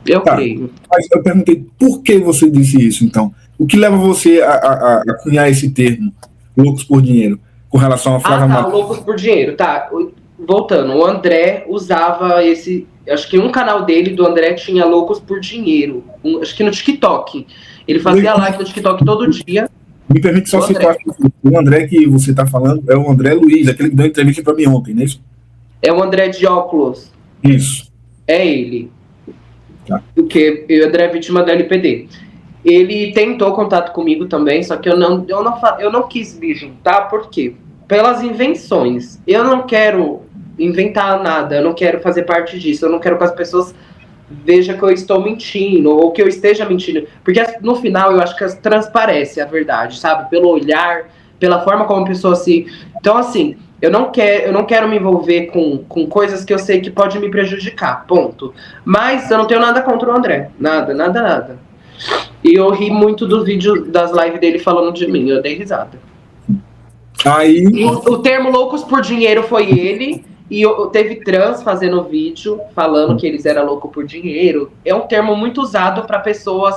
Eu Tá, creio. mas eu perguntei por que você disse isso, então. O que leva você a cunhar esse termo, loucos por dinheiro, com relação a Ah, Flávia tá, o Matos? Loucos por Dinheiro, tá. Voltando, o André usava esse. Acho que um canal dele, do André, tinha Loucos por Dinheiro. Acho que no TikTok. Ele fazia live no TikTok todo dia. Me permite só O situar André. aqui. O André que você está falando é o André Luiz, aquele que deu entrevista para mim ontem, não é isso? É o André de óculos. Isso. É ele. Tá. Porque o André é vítima da LPD. Ele tentou contato comigo também, só que eu não quis me juntar, por quê? Pelas invenções. Eu não quero inventar nada, eu não quero fazer parte disso, eu não quero que as pessoas vejam que eu estou mentindo, ou que eu esteja mentindo. Porque no final eu acho que transparece a verdade, sabe? Pelo olhar, pela forma como a pessoa se. Então, assim, eu não quero me envolver com coisas que eu sei que pode me prejudicar, ponto. Mas eu não tenho nada contra o André. Nada, nada, nada. E eu ri muito do vídeo das lives dele falando de mim, eu dei risada. Aí, E o termo loucos por dinheiro foi ele, e teve trans fazendo vídeo falando que eles eram loucos por dinheiro. É um termo muito usado para pessoas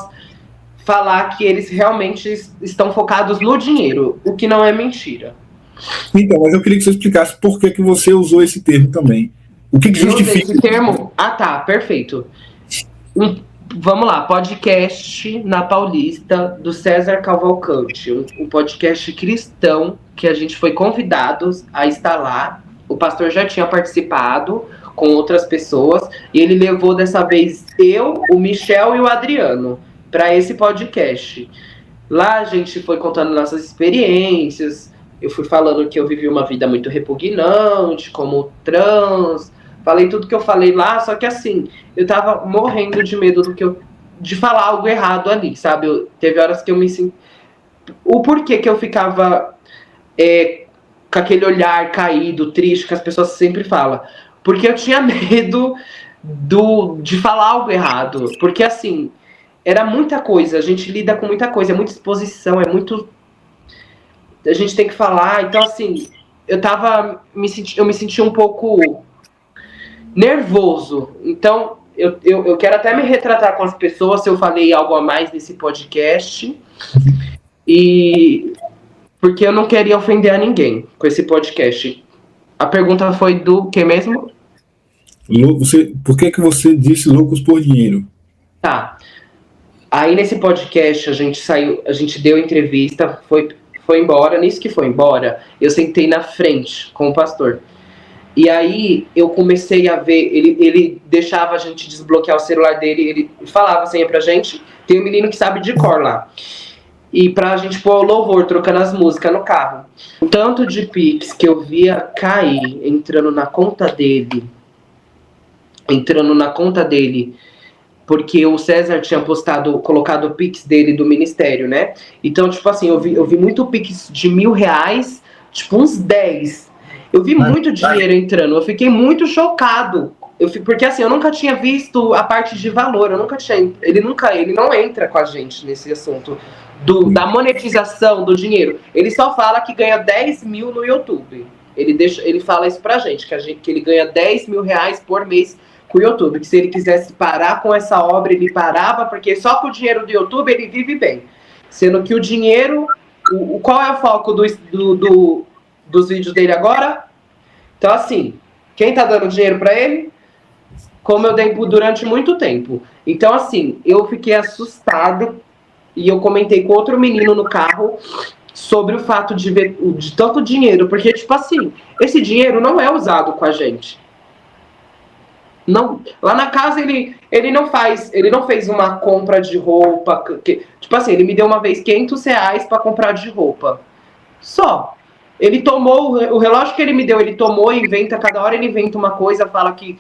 falar que eles realmente estão focados no dinheiro, o que não é mentira. então, mas eu queria que você explicasse por que você usou esse termo também. O que Eu usei justifica? esse termo. Ah, tá, perfeito. Vamos lá, podcast na Paulista do César Cavalcante, um podcast cristão que a gente foi convidados a estar lá. O pastor já tinha participado com outras pessoas e ele levou dessa vez eu, o Michel e o Adriano para esse podcast. Lá a gente foi contando nossas experiências. Eu fui falando que eu vivi uma vida muito repugnante, como trans. Falei tudo que eu falei lá, só que assim, eu tava morrendo de medo de falar algo errado ali, sabe? Teve horas que eu me senti. O porquê que eu ficava com aquele olhar caído, triste, que as pessoas sempre falam. Porque eu tinha medo de falar algo errado. Porque assim, era muita coisa, a gente lida com muita coisa, é muita exposição, é muito. A gente tem que falar, então assim, eu me senti um pouco nervoso. Então, eu quero até me retratar com as pessoas se eu falei algo a mais nesse podcast. E porque eu não queria ofender a ninguém com esse podcast. A pergunta foi do que mesmo? Por que você disse loucos por dinheiro? Tá. Aí nesse podcast a gente saiu, a gente deu entrevista, foi embora, nisso que foi embora, eu sentei na frente com o pastor. E aí eu comecei a ver, ele deixava a gente desbloquear o celular dele, ele falava a senha pra gente, tem um menino que sabe de cor lá. E pra gente pôr o louvor, trocando as músicas no carro. O tanto de Pix que eu via cair, entrando na conta dele, porque o César tinha colocado o Pix dele do ministério, né? Então, tipo assim, eu vi muito Pix de R$ 1.000, tipo uns 10. Eu vi muito dinheiro entrando, eu fiquei muito chocado. Porque assim, eu nunca tinha visto a parte de valor, eu nunca tinha. Ele não entra com a gente nesse assunto da monetização do dinheiro. Ele só fala que ganha 10 mil no YouTube. Ele fala isso pra gente, que ele ganha R$ 10.000 por mês com o YouTube, que se ele quisesse parar com essa obra, ele parava, porque só com o dinheiro do YouTube ele vive bem. Sendo que o dinheiro. Qual é o foco dos vídeos dele agora? Então, assim, quem tá dando dinheiro para ele? Como eu dei durante muito tempo. Então, assim, eu fiquei assustado e eu comentei com outro menino no carro sobre o fato de ver de tanto dinheiro, porque, tipo assim, esse dinheiro não é usado com a gente. Não, lá na casa ele não fez uma compra de roupa, tipo assim, ele me deu uma vez R$ 500 para comprar de roupa. Só. Ele tomou o relógio que ele me deu, ele tomou e inventa, cada hora ele inventa uma coisa, fala que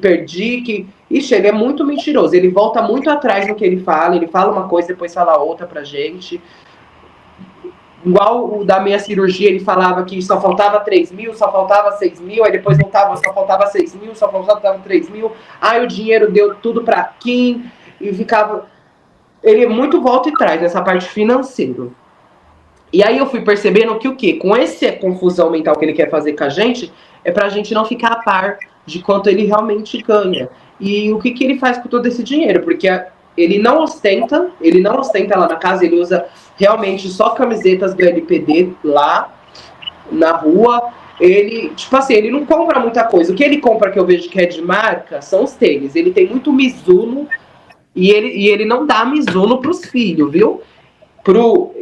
perdi, que. Ixi, ele é muito mentiroso. Ele volta muito atrás no que ele fala uma coisa, depois fala outra pra gente. Igual o da minha cirurgia, ele falava que só faltava 3 mil, só faltava 6 mil, aí depois voltava, só faltava 6 mil, só faltava 3 mil. Aí o dinheiro deu tudo pra Kim e ficava. Ele é muito volta e traz nessa parte financeira. E aí eu fui percebendo que o quê? Com essa confusão mental que ele quer fazer com a gente, é pra gente não ficar a par de quanto ele realmente ganha. e o que ele faz com todo esse dinheiro, porque ele não ostenta lá na casa, ele usa realmente só camisetas do LPD lá na rua. Ele, tipo assim, ele não compra muita coisa. O que ele compra que eu vejo que é de marca são os tênis. Ele tem muito Mizuno e ele não dá Mizuno pros filhos, viu?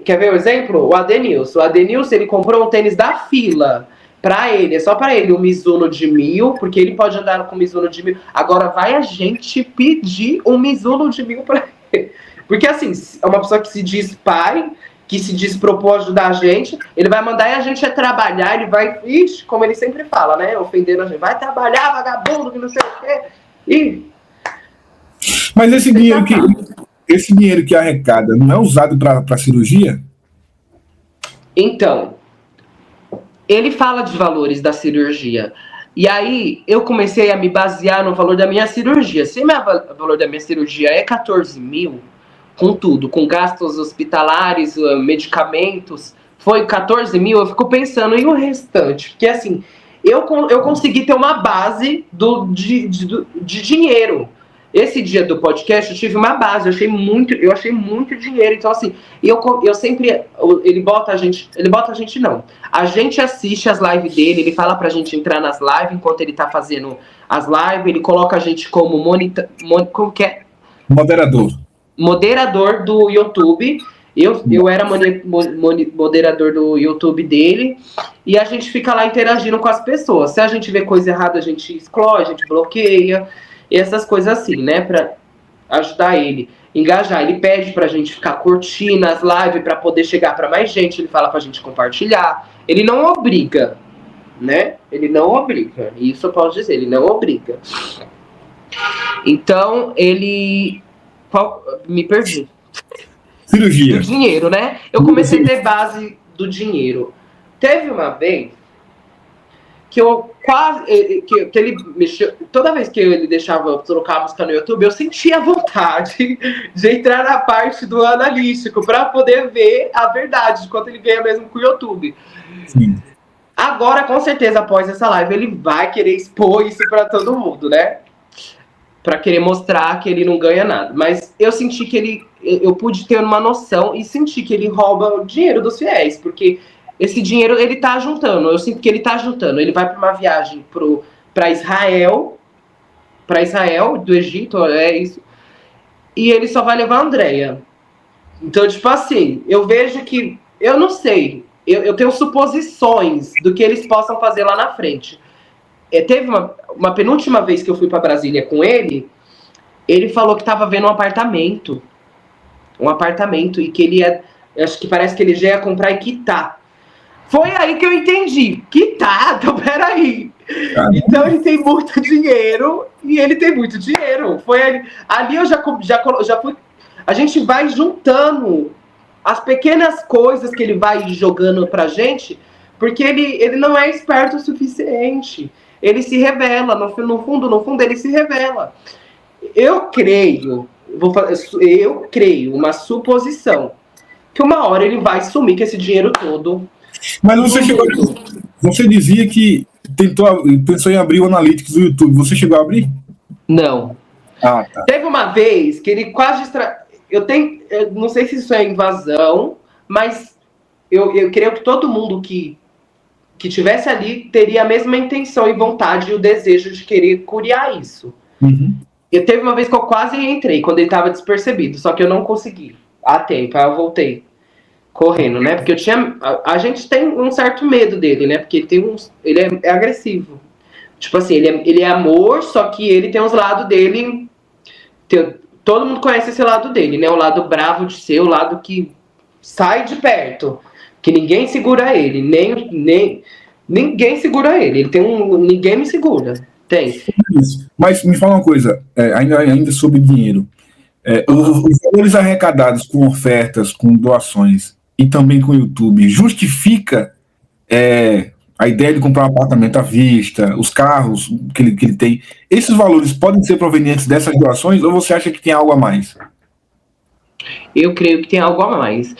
Quer ver um exemplo? O Adenilson. O Adenilson, ele comprou um tênis da Fila pra ele, é só pra ele, um Mizuno de 1.000, porque ele pode andar com Mizuno de 1.000. Agora vai a gente pedir um Mizuno de 1.000 pra ele. Porque assim, é uma pessoa que se diz pai, que se diz propor ajudar a gente, ele vai mandar e a gente trabalhar, ele vai, ixi, como ele sempre fala, né, ofendendo a gente, vai trabalhar, vagabundo, que não sei o quê. E... Mas esse dinheiro que arrecada não é usado para cirurgia? Então, ele fala de valores da cirurgia. E aí, eu comecei a me basear no valor da minha cirurgia. Se o valor da minha cirurgia é 14 mil, com tudo, com gastos hospitalares, medicamentos, foi 14 mil, eu fico pensando, e o restante? Porque assim, eu consegui ter uma base de dinheiro. Esse dia do podcast eu tive uma base, eu achei muito dinheiro. Então assim, eu sempre, ele bota a gente não. A gente assiste as lives dele, ele fala pra gente entrar nas lives enquanto ele tá fazendo as lives, ele coloca a gente como como que é? Moderador do YouTube. Eu era moderador do YouTube dele, e a gente fica lá interagindo com as pessoas. Se a gente vê coisa errada, a gente exclui, a gente bloqueia, e essas coisas assim, né, pra ajudar ele, engajar. Ele pede pra gente ficar curtindo as lives pra poder chegar pra mais gente, ele fala pra gente compartilhar. Ele não obriga, né? Ele não obriga, isso eu posso dizer, ele não obriga. Então, ele... Me perdi. Cirurgia. Do dinheiro, né? Eu comecei a ter base do dinheiro. Teve uma vez que eu quase... Que ele mexeu... Toda vez que ele deixava eu trocar a música no YouTube, eu sentia vontade de entrar na parte do analítico para poder ver a verdade de quanto ele ganha mesmo com o YouTube. Sim. Agora, com certeza, após essa live, ele vai querer expor isso para todo mundo, né? Para querer mostrar que ele não ganha nada. Mas eu senti que eu pude ter uma noção e senti que ele rouba o dinheiro dos fiéis, porque esse dinheiro ele tá juntando. Eu sinto que ele tá juntando. Ele vai para uma viagem para Israel, do Egito, é isso. E ele só vai levar a Andréia. Então, tipo assim, eu vejo que... Eu não sei. Eu tenho suposições do que eles possam fazer lá na frente. Teve uma penúltima vez que eu fui para Brasília com ele falou que estava vendo um apartamento, e que ele ia, acho que parece que ele já ia comprar e quitar. Foi aí que eu entendi, quitar, então peraí. Então ele tem muito dinheiro, e ele tem muito dinheiro. Foi ali eu já fui, a gente vai juntando as pequenas coisas que ele vai jogando pra gente, porque ele não é esperto o suficiente. Ele se revela, no fundo, ele se revela. Eu creio, uma suposição, que uma hora ele vai sumir com esse dinheiro todo. Mas você dizia que pensou em abrir o Analytics do YouTube. Você chegou a abrir? Não. Ah, tá. Teve uma vez que ele quase... Eu não sei se isso é invasão, mas eu creio que todo mundo que tivesse ali teria a mesma intenção e vontade e o desejo de querer curiar isso. Uhum. Teve uma vez que eu quase entrei, quando ele estava despercebido, só que eu não consegui. A tempo, aí eu voltei correndo, né? Porque a gente tem um certo medo dele, né? Porque ele é agressivo. Tipo assim, ele é amor, só que ele tem uns lados dele... Todo mundo conhece esse lado dele, né? O lado bravo de ser, o lado que sai de perto. Que ninguém segura ele, nem ninguém segura ele. Ele tem ninguém me segura. Tem. Mas me fala uma coisa, ainda sobre dinheiro. Os valores arrecadados com ofertas, com doações e também com o YouTube, justifica a ideia de comprar um apartamento à vista, os carros que ele tem? Esses valores podem ser provenientes dessas doações ou você acha que tem algo a mais? Eu creio que tem algo a mais.